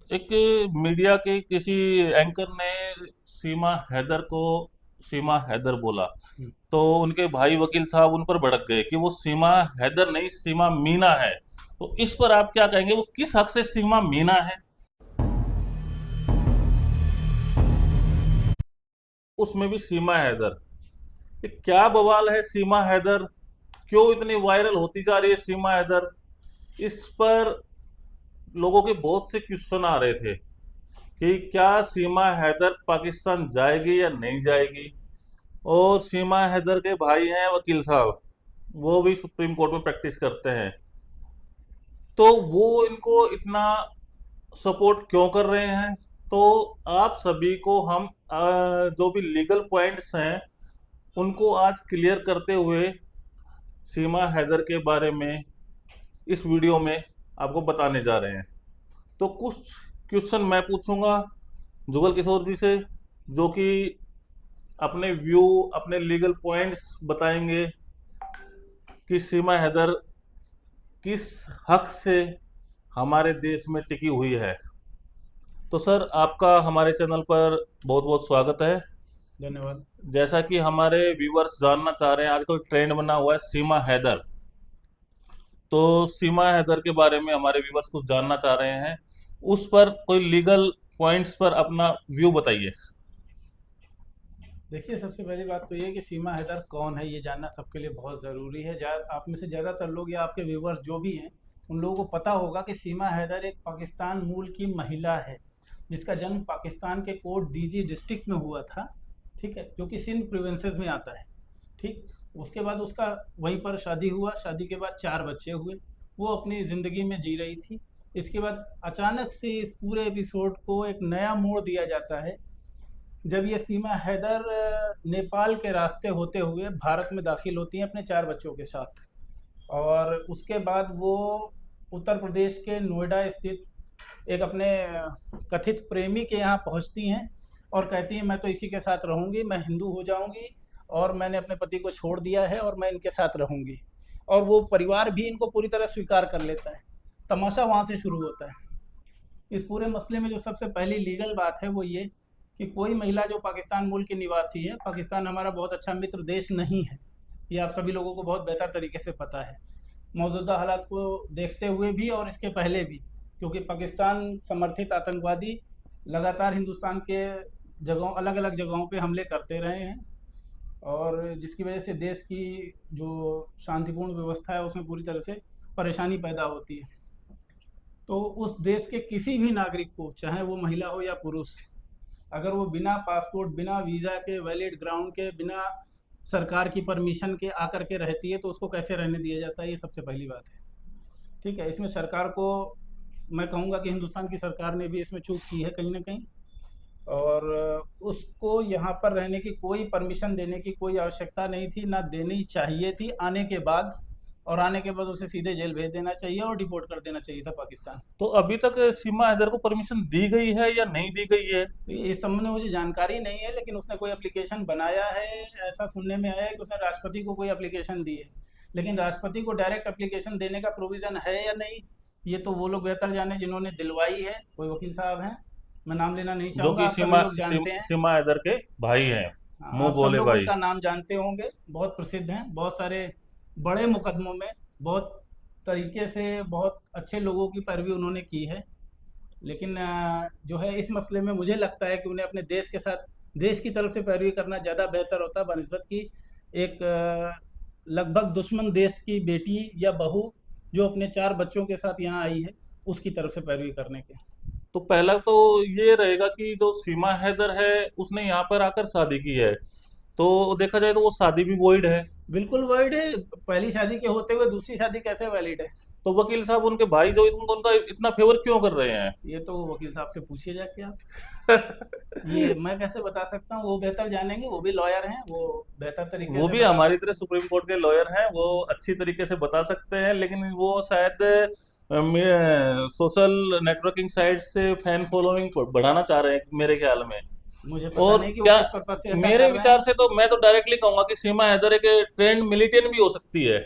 एक मीडिया के किसी एंकर ने सीमा हैदर को सीमा हैदर बोला, हम्म। तो उनके भाई वकील साहब उन पर भड़क गए कि वो सीमा हैदर नहीं, सीमा मीना है। तो इस पर आप क्या कहेंगे, वो किस हक से सीमा मीना है? उसमें भी सीमा हैदर, ये क्या बवाल है? सीमा हैदर क्यों इतनी वायरल होती जा रही है सीमा हैदर? इस पर लोगों के बहुत से क्वेश्चन आ रहे थे कि क्या सीमा हैदर पाकिस्तान जाएगी या नहीं जाएगी। और सीमा हैदर के भाई हैं वकील साहब, वो भी सुप्रीम कोर्ट में प्रैक्टिस करते हैं, तो वो इनको इतना सपोर्ट क्यों कर रहे हैं? तो आप सभी को हम जो भी लीगल पॉइंट्स हैं उनको आज क्लियर करते हुए सीमा हैदर के बारे में इस वीडियो में आपको बताने जा रहे हैं। तो कुछ क्वेश्चन मैं पूछूंगा जुगल किशोर जी से, जो कि अपने व्यू, अपने लीगल पॉइंट्स बताएंगे कि सीमा हैदर किस हक से हमारे देश में टिकी हुई है। तो सर, आपका हमारे चैनल पर बहुत बहुत स्वागत है। धन्यवाद। जैसा कि हमारे व्यूवर्स जानना चाह रहे हैं, आजकल ट्रेंड बना हुआ है सीमा हैदर, तो सीमा हैदर के बारे में हमारे व्यूवर्स कुछ जानना चाह रहे हैं। उस पर कोई लीगल पॉइंट्स पर अपना व्यू बताइए। देखिए, सबसे पहली बात तो ये है कि सीमा हैदर कौन है, ये जानना सबके लिए बहुत ज़रूरी है। आप में से ज़्यादातर लोग या आपके व्यूवर्स जो भी हैं, उन लोगों को पता होगा कि सीमा हैदर एक पाकिस्तान मूल की महिला है, जिसका जन्म पाकिस्तान के कोट डीजी डिस्ट्रिक्ट में हुआ था। ठीक है, जो कि सिंध प्रोविंसेस में आता है। ठीक। उसके बाद उसका वहीं पर शादी हुआ। शादी के बाद 4 बच्चे हुए। वो अपनी ज़िंदगी में जी रही थी। इसके बाद अचानक से इस पूरे एपिसोड को एक नया मोड़ दिया जाता है, जब ये सीमा हैदर नेपाल के रास्ते होते हुए भारत में दाखिल होती हैं अपने 4 बच्चों के साथ। और उसके बाद वो उत्तर प्रदेश के नोएडा स्थित एक अपने कथित प्रेमी के यहाँ पहुँचती हैं और कहती हैं, मैं तो इसी के साथ रहूँगी, मैं हिंदू हो जाऊँगी और मैंने अपने पति को छोड़ दिया है और मैं इनके साथ रहूँगी। और वो परिवार भी इनको पूरी तरह स्वीकार कर लेता है। तमाशा वहाँ से शुरू होता है। इस पूरे मसले में जो सबसे पहली लीगल बात है वो ये कि कोई महिला जो पाकिस्तान मूल की निवासी है, पाकिस्तान हमारा बहुत अच्छा मित्र देश नहीं है, ये आप सभी लोगों को बहुत बेहतर तरीके से पता है, मौजूदा हालात को देखते हुए भी और इसके पहले भी। क्योंकि पाकिस्तान समर्थित आतंकवादी लगातार हिंदुस्तान के जगहों, अलग अलग जगहों पे हमले करते रहे हैं, और जिसकी वजह से देश की जो शांतिपूर्ण व्यवस्था है उसमें पूरी तरह से परेशानी पैदा होती है। तो उस देश के किसी भी नागरिक को, चाहे वो महिला हो या पुरुष, अगर वो बिना पासपोर्ट, बिना वीज़ा के, वैलिड ग्राउंड के, बिना सरकार की परमिशन के आकर के रहती है, तो उसको कैसे रहने दिया जाता है, ये सबसे पहली बात है। ठीक है, इसमें सरकार को, मैं कहूँगा कि हिंदुस्तान की सरकार ने भी इसमें चूक की है कहीं ना कहीं। और उसको यहाँ पर रहने की कोई परमिशन देने की कोई आवश्यकता नहीं थी, ना देनी चाहिए थी आने के बाद। और आने के बाद उसे सीधे जेल भेज देना चाहिए और डिपोर्ट कर देना चाहिए था पाकिस्तान। तो अभी तक सीमा हैदर को परमिशन दी गई है या नहीं दी गई है? इस संबंध में मुझे जानकारी नहीं है, लेकिन उसने कोई एप्लीकेशन बनाया है। ऐसा सुनने में आया है कि उसने राष्ट्रपति को कोई एप्लीकेशन दी है, लेकिन राष्ट्रपति को डायरेक्ट एप्लीकेशन देने का प्रोविज़न है या नहीं, ये तो वो लोग बेहतर जाने जिन्होंने दिलवाई है। कोई वकील साहब हैं, मैं नाम लेना नहीं जो चाहूँगा, कि आप सभी लोग जानते हैं। सीमा हैदर के भाई हैं, हाँ, मुंह आप सब बोले लोग भाई। उनका नाम जानते होंगे, बहुत प्रसिद्ध हैं, बहुत सारे बड़े मुकदमों में बहुत तरीके से बहुत अच्छे लोगों की पैरवी उन्होंने की है। लेकिन जो है इस मसले में मुझे लगता है कि उन्हें अपने देश के साथ, देश की तरफ से पैरवी करना ज़्यादा बेहतर होता बनिस्बत की एक लगभग दुश्मन देश की बेटी या बहू जो अपने 4 बच्चों के साथ यहाँ आई है, उसकी तरफ से पैरवी करने के। तो पहला तो ये रहेगा कि जो सीमा हैदर है उसने यहाँ पर आकर शादी की है, तो देखा जाए तो वो शादी भी वॉइड है। बिल्कुल वैलिड है। पहली शादी के होते हुए दूसरी शादी कैसे वैलिड है? तो वकील साहब उनके भाई जो उनका इतना फेवर क्यों कर रहे हैं? ये तो वकील साहब से पूछिए जाके आप। ये मैं कैसे बता सकता हूँ, वो बेहतर जानेंगे, वो भी लॉयर हैं, वो बेहतर तरीके वो से भी बता हमारी तरह सकते सुप्रीम कोर्ट के लॉयर हैं, वो अच्छी तरीके से बता सकते हैं, लेकिन वो शायद सोशल नेटवर्किंग साइट से फैन फॉलोइंग बढ़ाना चाह रहे हैं मेरे ख्याल में। हैं। मुझे पता और नहीं कि वो क्या, किस पर्पज से ऐसा मेरे कर रहे विचार हैं। से तो मैं तो डायरेक्टली कहूंगा कि सीमा हैदर एक ट्रेंड मिलिटेंट भी हो सकती है।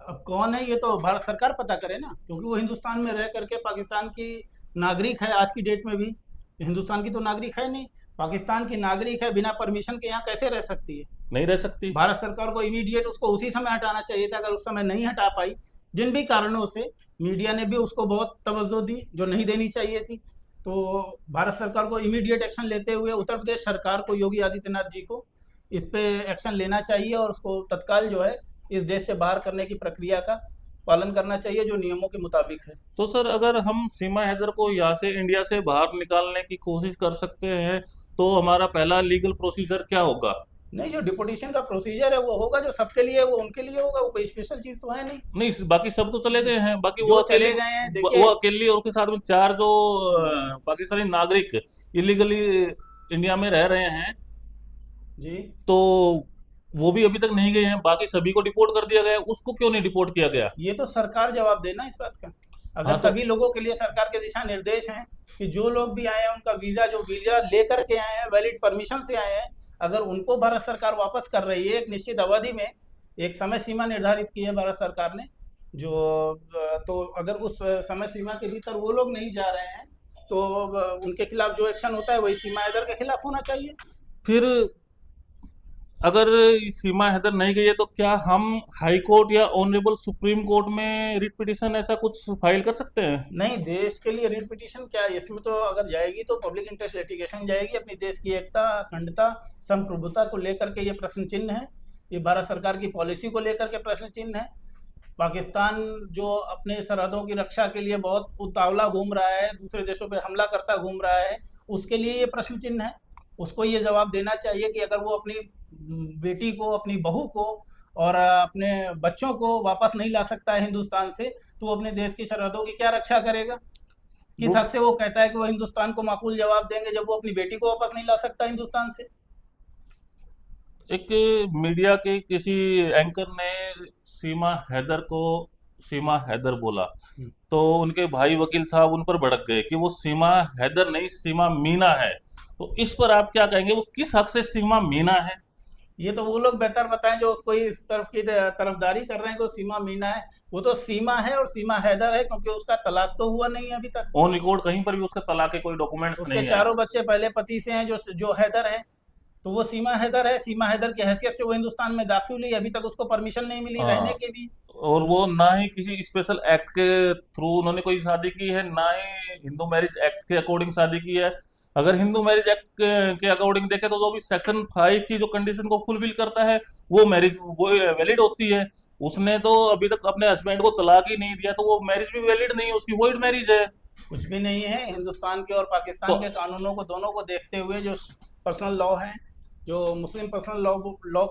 अब कौन है ये तो भारत सरकार पता करे ना, क्योंकि वो हिंदुस्तान में रह करके पाकिस्तान की नागरिक है आज की डेट में भी? हिंदुस्तान की तो नागरिक है नहीं, पाकिस्तान की नागरिक है, बिना परमिशन के यहाँ कैसे रह सकती है? नहीं रह सकती। भारत सरकार को इमीडिएट उसको उसी समय हटाना चाहिए था। अगर उस समय नहीं हटा पाई, जिन भी कारणों से, मीडिया ने भी उसको बहुत तवज्जो दी जो नहीं देनी चाहिए थी, तो भारत सरकार को इमीडिएट एक्शन लेते हुए उत्तर प्रदेश सरकार को, योगी आदित्यनाथ जी को इस पे एक्शन लेना चाहिए और उसको तत्काल जो है इस देश से बाहर करने की प्रक्रिया का पालन करना चाहिए जो नियमों के मुताबिक है। तो सर अगर हम सीमा हैदर को यहाँ से, इंडिया से बाहर निकालने की कोशिश कर सकते हैं, तो हमारा पहला लीगल प्रोसीजर क्या होगा? नहीं, जो डिपोटेशन का प्रोसीजर है वो होगा, जो सबके लिए है वो उनके लिए होगा, वो कोई स्पेशल चीज तो है नहीं। नहीं, बाकी सब तो चले गए हैं, बाकी वो जो अकेली, चले गए हैं, वो देखिए अकेली और उसके साथ में चार जो पाकिस्तानी नागरिक इलीगली इंडिया में रह रहे हैं, जी, तो वो भी अभी तक नहीं गए हैं, बाकी सभी को डिपोर्ट कर दिया गया है। उसको क्यों नहीं डिपोर्ट किया गया? ये तो सरकार जवाब देना इस बात का। अगर हाँ तो सभी लोगों के लिए सरकार के दिशा निर्देश हैं कि जो लोग भी आए हैं उनका वीजा, जो वीजा लेकर के आए हैं, वैलिड परमिशन से आए हैं, अगर उनको भारत सरकार वापस कर रही है एक निश्चित अवधि में, एक समय सीमा निर्धारित की है भारत सरकार ने, जो तो अगर उस समय सीमा के भीतर वो लोग नहीं जा रहे हैं तो उनके खिलाफ जो एक्शन होता है वही सीमा हैदर के खिलाफ होना चाहिए। फिर अगर सीमा हैदर नहीं गई है, तो क्या हम हाई कोर्ट या ऑनरेबल सुप्रीम कोर्ट में रिट पिटिशन ऐसा कुछ फाइल कर सकते हैं? नहीं, देश के लिए रिट पिटीशन क्या है इसमें? तो अगर जाएगी तो पब्लिक इंटरेस्ट लिटिगेशन जाएगी। अपनी देश की एकता, अखंडता, संप्रभुता को लेकर के ये प्रश्न चिन्ह है, ये भारत सरकार की पॉलिसी को लेकर के प्रश्न चिन्ह है। पाकिस्तान जो अपने सरहदों की रक्षा के लिए बहुत उतावला घूम रहा है, दूसरे देशों पे हमला करता घूम रहा है, उसके लिए ये प्रश्न चिन्ह है। उसको ये जवाब देना चाहिए कि अगर वो अपनी बेटी को, अपनी बहू को और अपने बच्चों को वापस नहीं ला सकता है हिंदुस्तान से, तो वो अपने देश की सरहदों की क्या रक्षा करेगा? किस वो हक से वो कहता है कि वो हिंदुस्तान को माकूल जवाब देंगे जब वो अपनी बेटी को वापस नहीं ला सकता हिंदुस्तान से? एक मीडिया के किसी एंकर ने सीमा हैदर को सीमा हैदर बोला, तो उनके भाई वकील साहब उन पर भड़क गए कि वो सीमा हैदर नहीं, सीमा मीना है। तो इस पर आप क्या कहेंगे, वो किस हक से सीमा मीना है? ये तो वो लोग बेहतर बताएं जो उसको इस तरफ की तरफदारी कर रहे हैं कि वो सीमा मीना है। वो तो सीमा है और सीमा हैदर है क्योंकि उसका तलाक तो हुआ नहीं है अभी तक। ऑन रिकॉर्ड कहीं पर भी उसका तलाक के कोई डॉक्यूमेंट्स उसके नहीं है। चारों बच्चे पहले पति से हैं, जो जो हैदर है, तो वो सीमा हैदर है। सीमा हैदर की हैसियत से वो हिंदुस्तान में दाखिल हुई, अभी तक उसको परमिशन नहीं मिली रहने हाँ, की भी। और वो ना ही किसी स्पेशल एक्ट के थ्रू उन्होंने कोई शादी की है, ना ही हिंदू मैरिज एक्ट के अकॉर्डिंग शादी की है। अगर हिंदू मैरिज एक्ट के अकॉर्डिंग देखें तो जो भी सेक्शन 5 की जो कंडीशन को फुलफिल करता है, वो मैरिज वो वैलिड होती है। उसने तो अभी तक अपने हस्बैंड को तलाक ही नहीं दिया, तो वो मैरिज भी वैलिड नहीं है, उसकी वॉइड मैरिज है। कुछ भी नहीं है। हिंदुस्तान के और तो पाकिस्तान के कानूनों को, दोनों को देखते हुए, जो पर्सनल लॉ हैं, जो मुस्लिम पर्सनल लॉ लॉ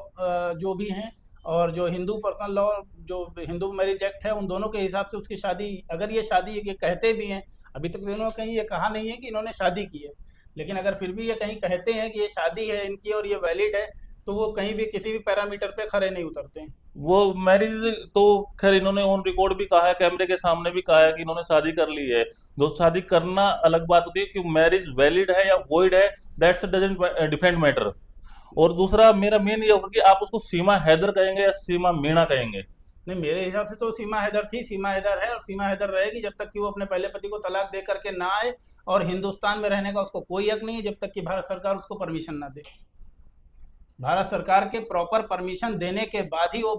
जो भी हैं, और जो हिंदू पर्सनल लॉ, जो हिंदू मैरिज एक्ट है, उन दोनों के हिसाब से उसकी शादी, अगर ये शादी, ये कहते भी हैं, अभी तक इन्होंने कहीं ये कहा नहीं है कि इन्होंने शादी की है, लेकिन अगर फिर भी ये कहीं कहते हैं कि ये शादी है इनकी और ये वैलिड है, तो वो कहीं भी किसी भी पैरामीटर पे खरे नहीं उतरते हैं। वो मैरिज तो खैर इन्होंने ऑन रिकॉर्ड भी कहा है, कैमरे के सामने भी कहा है कि इन्होंने शादी कर ली है। जो शादी करना अलग बात होती है कि मैरिज वैलिड है या वॉइड है, दैट्स डजंट डिफरेंट मैटर। और दूसरा मेरा मेन ये होगा कि आप उसको सीमा हैदर कहेंगे या सीमा मीणा कहेंगे? नहीं, मेरे हिसाब से तो सीमा हैदर थी, सीमा हैदर है और सीमा हैदर रहेगी जब तक कि वो अपने पहले पति को तलाक दे करके ना आए, और हिंदुस्तान में रहने का उसको कोई हक नहीं है जब तक कि भारत सरकार उसको परमिशन ना दे। भारत सरकार के प्रॉपर परमिशन देने के बाद ही वो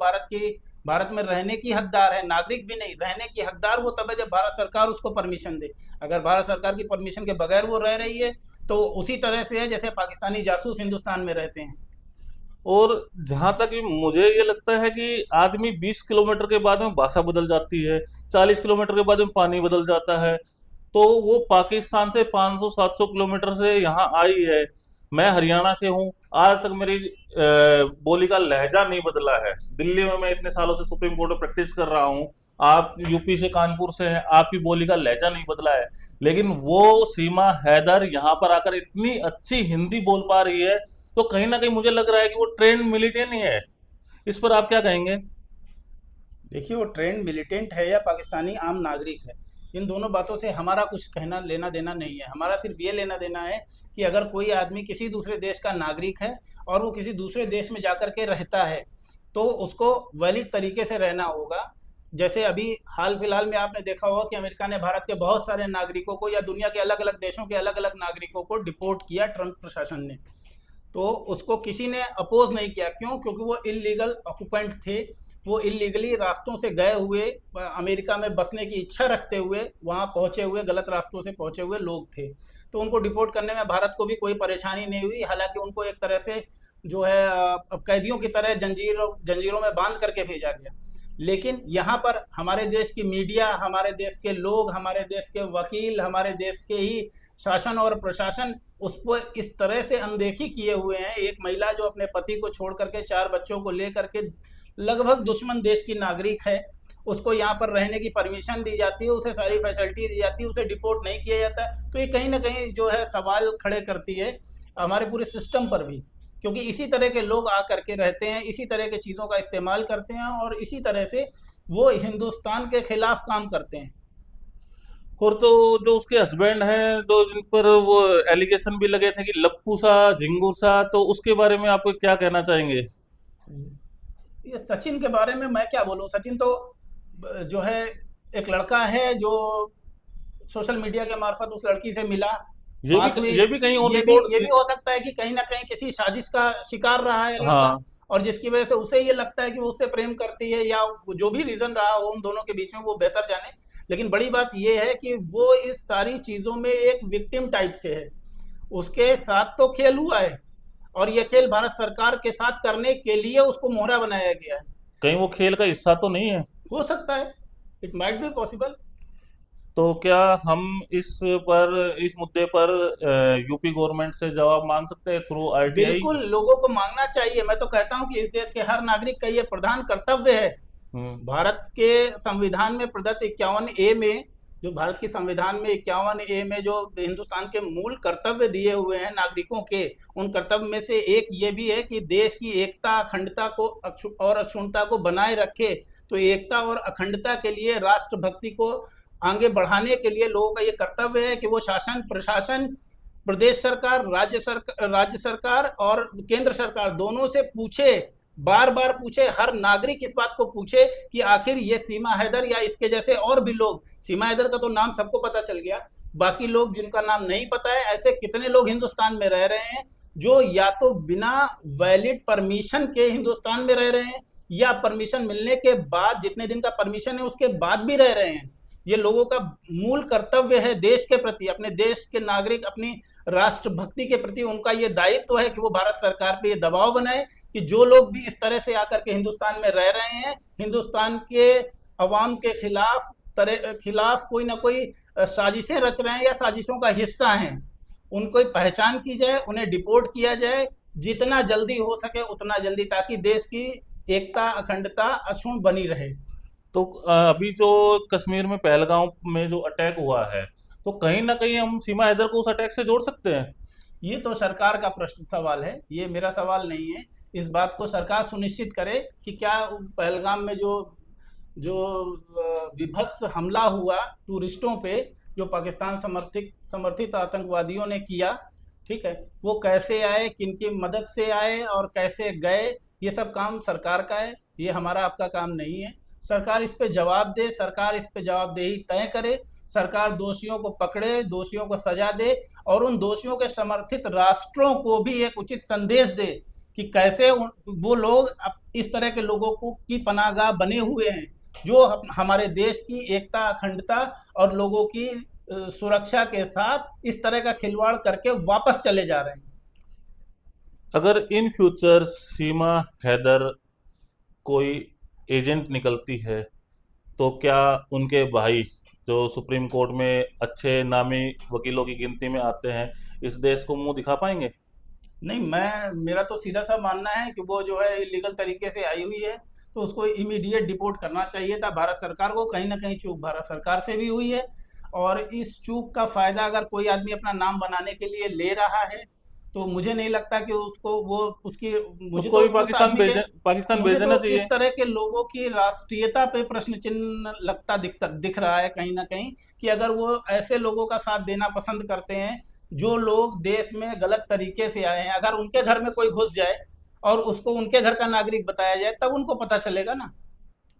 भारत में रहने की हकदार है, नागरिक भी नहीं, रहने की हकदार वो तब है जब भारत सरकार उसको परमिशन दे। अगर भारत सरकार की परमिशन के बगैर वो रह रही है तो उसी तरह से है जैसे पाकिस्तानी जासूस हिंदुस्तान में रहते हैं। और जहां तक कि मुझे ये लगता है कि आदमी 20 किलोमीटर के बाद में भाषा बदल जाती है, 40 किलोमीटर के बाद में पानी बदल जाता है। तो वो पाकिस्तान से 500-700 किलोमीटर से यहाँ आई है, मैं हरियाणा से हूँ, आज तक मेरी बोली का लहजा नहीं बदला है। दिल्ली में मैं इतने सालों से सुप्रीम कोर्ट में प्रैक्टिस कर रहा हूँ, आप यूपी से, कानपुर से हैं, आपकी बोली का लहजा नहीं बदला है। लेकिन वो सीमा हैदर यहाँ पर आकर इतनी अच्छी हिंदी बोल पा रही है, तो कहीं ना कहीं मुझे लग रहा है कि वो ट्रेंड मिलिटेंट ही है। इस पर आप क्या कहेंगे? देखिए, वो ट्रेंड मिलिटेंट है या पाकिस्तानी आम नागरिक है, इन दोनों बातों से हमारा कुछ कहना लेना देना नहीं है। हमारा सिर्फ ये लेना देना है कि अगर कोई आदमी किसी दूसरे देश का नागरिक है और वो किसी दूसरे देश में जाकर के रहता है, तो उसको वैलिड तरीके से रहना होगा। जैसे अभी हाल फिलहाल में आपने देखा होगा कि अमेरिका ने भारत के बहुत सारे नागरिकों को या दुनिया के अलग अलग देशों के अलग अलग नागरिकों को डिपोर्ट किया ट्रंप प्रशासन ने। तो उसको किसी ने अपोज नहीं किया, क्यों? क्योंकि वो इलीगल ऑक्यूपेंट थे, वो इलीगली रास्तों से गए हुए, अमेरिका में बसने की इच्छा रखते हुए वहाँ पहुँचे हुए, गलत रास्तों से पहुँचे हुए लोग थे। तो उनको डिपोर्ट करने में भारत को भी कोई परेशानी नहीं हुई, हालांकि उनको एक तरह से जो है कैदियों की तरह जंजीरों जंजीरों में बांध करके भेजा गया। लेकिन यहाँ पर हमारे देश की मीडिया, हमारे देश के लोग, हमारे देश के वकील, हमारे देश के ही शासन और प्रशासन उस पर इस तरह से अनदेखी किए हुए हैं। एक महिला जो अपने पति को छोड़ करके 4 बच्चों को लेकर के लगभग दुश्मन देश की नागरिक है, उसको यहाँ पर रहने की परमिशन दी जाती है, उसे सारी फैसिलिटी दी जाती है, उसे डिपोर्ट नहीं किया जाता। तो ये कहीं ना कहीं जो है सवाल खड़े करती है हमारे पूरे सिस्टम पर भी, क्योंकि इसी तरह के लोग आ करके रहते हैं, इसी तरह के चीज़ों का इस्तेमाल करते हैं और इसी तरह से वो हिंदुस्तान के खिलाफ काम करते हैं। और तो जो उसके हस्बैंड हैं, जो जिन पर वो एलिगेशन भी लगे थे कि लप्पू सा झिंगुर सा, तो उसके बारे में आप क्या कहना चाहेंगे? ये सचिन के बारे में मैं क्या बोलूं? सचिन तो जो है एक लड़का है जो सोशल मीडिया के मार्फत उस लड़की से मिला, बात हुई। ये भी कहीं ऑन ये रिकॉर्ड। भी हो सकता है कि कहीं ना कहीं किसी साजिश का शिकार रहा है लड़का, हाँ। और जिसकी वजह से उसे ये लगता है कि वो उससे प्रेम करती है, या जो भी रीजन रहा हो उन दोनों के बीच में वो बेहतर जाने। लेकिन बड़ी बात ये है कि वो इस सारी चीजों में एक विक्टिम टाइप से है, उसके साथ तो खेल हुआ है और ये खेल भारत सरकार के साथ करने के लिए उसको मोहरा बनाया गया है। कहीं वो खेल का हिस्सा तो नहीं है? हो सकता है, इट माइट बी पॉसिबल। तो क्या हम इस मुद्दे पर यूपी गवर्नमेंट से जवाब मांग सकते हैं थ्रू आरटीआई? बिल्कुल लोगों को मांगना चाहिए। मैं तो कहता हूं कि इस देश के हर नागरिक का ये प्रधान कर्तव्य है। हम्म। भारत के संविधान में प्रदत्त 51A में, जो भारत की संविधान में 51A में जो हिंदुस्तान के मूल कर्तव्य दिए हुए हैं नागरिकों के, उन कर्तव्य में से एक ये भी है कि देश की एकता, अखंडता को और अक्षुण्णता को बनाए रखे। तो एकता और अखंडता के लिए, राष्ट्रभक्ति को आगे बढ़ाने के लिए लोगों का ये कर्तव्य है कि वो शासन, प्रशासन, प्रदेश सरकार, राज्य सरकार और केंद्र सरकार दोनों से पूछे, बार बार पूछे, हर नागरिक इस बात को पूछे कि आखिर ये सीमा हैदर या इसके जैसे और भी लोग, सीमा हैदर का तो नाम सबको पता चल गया, बाकी लोग जिनका नाम नहीं पता है, ऐसे कितने लोग हिंदुस्तान में रह रहे हैं जो या तो बिना वैलिड परमिशन के हिंदुस्तान में रह रहे हैं, या परमिशन मिलने के बाद, जितने दिन का परमिशन है उसके बाद भी रह रहे हैं। ये लोगों का मूल कर्तव्य है देश के प्रति, अपने देश के नागरिक, अपनी राष्ट्रभक्ति के प्रति उनका ये दायित्व है कि वो भारत सरकार पे ये दबाव बनाए कि जो लोग भी इस तरह से आकर के हिंदुस्तान में रह रहे हैं, हिंदुस्तान के अवाम के खिलाफ कोई ना कोई साजिशें रच रहे हैं या साजिशों का हिस्सा हैं, उनको पहचान की जाए, उन्हें डिपोर्ट किया जाए जितना जल्दी हो सके उतना जल्दी, ताकि देश की एकता, अखंडता अक्षुण्ण बनी रहे। तो अभी जो कश्मीर में पहलगांव में जो अटैक हुआ है, तो कहीं ना कहीं हम सीमा हैदर को उस अटैक से जोड़ सकते हैं? ये तो सरकार का प्रश्न सवाल है, ये मेरा सवाल नहीं है। इस बात को सरकार सुनिश्चित करे कि क्या पहलगाम में जो जो विभत्स हमला हुआ टूरिस्टों पे, जो पाकिस्तान समर्थित आतंकवादियों ने किया, ठीक है, वो कैसे आए, किनकी मदद से आए और कैसे गए, ये सब काम सरकार का है, ये हमारा आपका काम नहीं है। सरकार इस पे जवाब दे, सरकार इस पे जवाबदेही तय करे, सरकार दोषियों को पकड़े, दोषियों को सजा दे और उन दोषियों के समर्थित राष्ट्रों को भी एक उचित संदेश दे कि कैसे वो लोग इस तरह के लोगों को की पनाहगाह बने हुए हैं जो हमारे देश की एकता, अखंडता और लोगों की सुरक्षा के साथ इस तरह का खिलवाड़ करके वापस चले जा रहे हैं। अगर इन फ्यूचर सीमा हैदर कोई एजेंट निकलती है, तो क्या उनके भाई जो सुप्रीम कोर्ट में अच्छे नामी वकीलों की गिनती में आते हैं, इस देश को मुंह दिखा पाएंगे? नहीं, मेरा तो सीधा सा मानना है कि वो जो है इलीगल तरीके से आई हुई है, तो उसको इमीडिएट डिपोर्ट करना चाहिए था भारत सरकार को। कहीं ना कहीं चूक भारत सरकार से भी हुई है, और इस चूक का फायदा अगर कोई आदमी अपना नाम बनाने के लिए ले रहा है, तो मुझे नहीं लगता कि उसको वो उसकी मुझे उसको तो भी उस आदमी के पाकिस्तान मुझे भेजना तो इस चाहिए। तरह के लोगों की राष्ट्रीयता पे प्रश्न चिन्ह दिख रहा है कहीं ना कहीं, कि अगर वो ऐसे लोगों का साथ देना पसंद करते हैं जो लोग देश में गलत तरीके से आए हैं, अगर उनके घर में कोई घुस जाए और उसको उनके घर का नागरिक बताया जाए, तब उनको पता चलेगा ना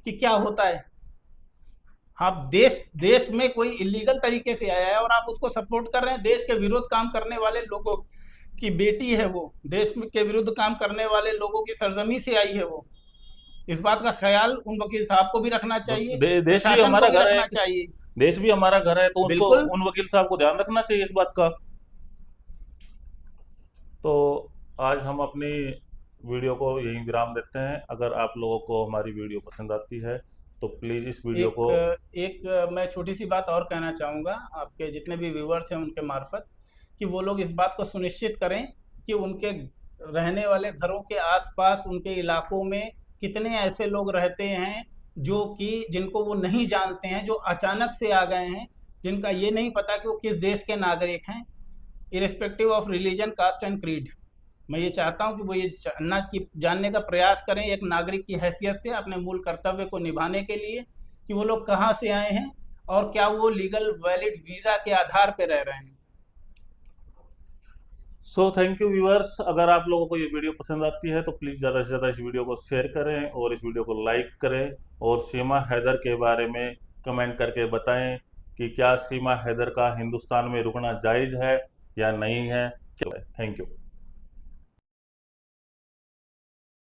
कि क्या होता है। आप देश देश में कोई इलीगल तरीके से आया है और आप उसको सपोर्ट कर रहे हैं। देश के विरुद्ध काम करने वाले लोगों की बेटी है वो, देश के विरुद्ध काम करने वाले लोगों की सरजमी से आई है वो। इस बात का ख्याल उन वकील साहब को भी रखना चाहिए, देश भी प्रशासन को हमारा भी घर है, रखना चाहिए। देश भी हमारा घर है, तो उसको बिल्कुल। उन वकील साहब को ध्यान रखना चाहिए इस बात का। तो आज हम अपनी वीडियो को यहीं विराम देते हैं। अगर आप लोगों को हमारी वीडियो पसंद आती है तो प्लीज़ इस वीडियो एक को। एक मैं छोटी सी बात और कहना चाहूँगा आपके जितने भी व्यूवर्स हैं उनके मार्फत, कि वो लोग इस बात को सुनिश्चित करें कि उनके रहने वाले घरों के आसपास, उनके इलाकों में कितने ऐसे लोग रहते हैं जो कि जिनको वो नहीं जानते हैं, जो अचानक से आ गए हैं, जिनका ये नहीं पता कि वो किस देश के नागरिक हैं, irrespective of religion, caste and creed. मैं ये चाहता हूँ कि वो ये जानने का प्रयास करें एक नागरिक की हैसियत से, अपने मूल कर्तव्य को निभाने के लिए, कि वो लोग कहाँ से आए हैं और क्या वो लीगल वैलिड वीज़ा के आधार पे रह रहे हैं। So thank you viewers. अगर आप लोगों को ये वीडियो पसंद आती है तो प्लीज़ ज़्यादा से ज़्यादा इस वीडियो को शेयर करें और इस वीडियो को लाइक करें, और सीमा हैदर के बारे में कमेंट करके बताएं कि क्या सीमा हैदर का हिंदुस्तान में रुकना जायज़ है या नहीं है। Thank you.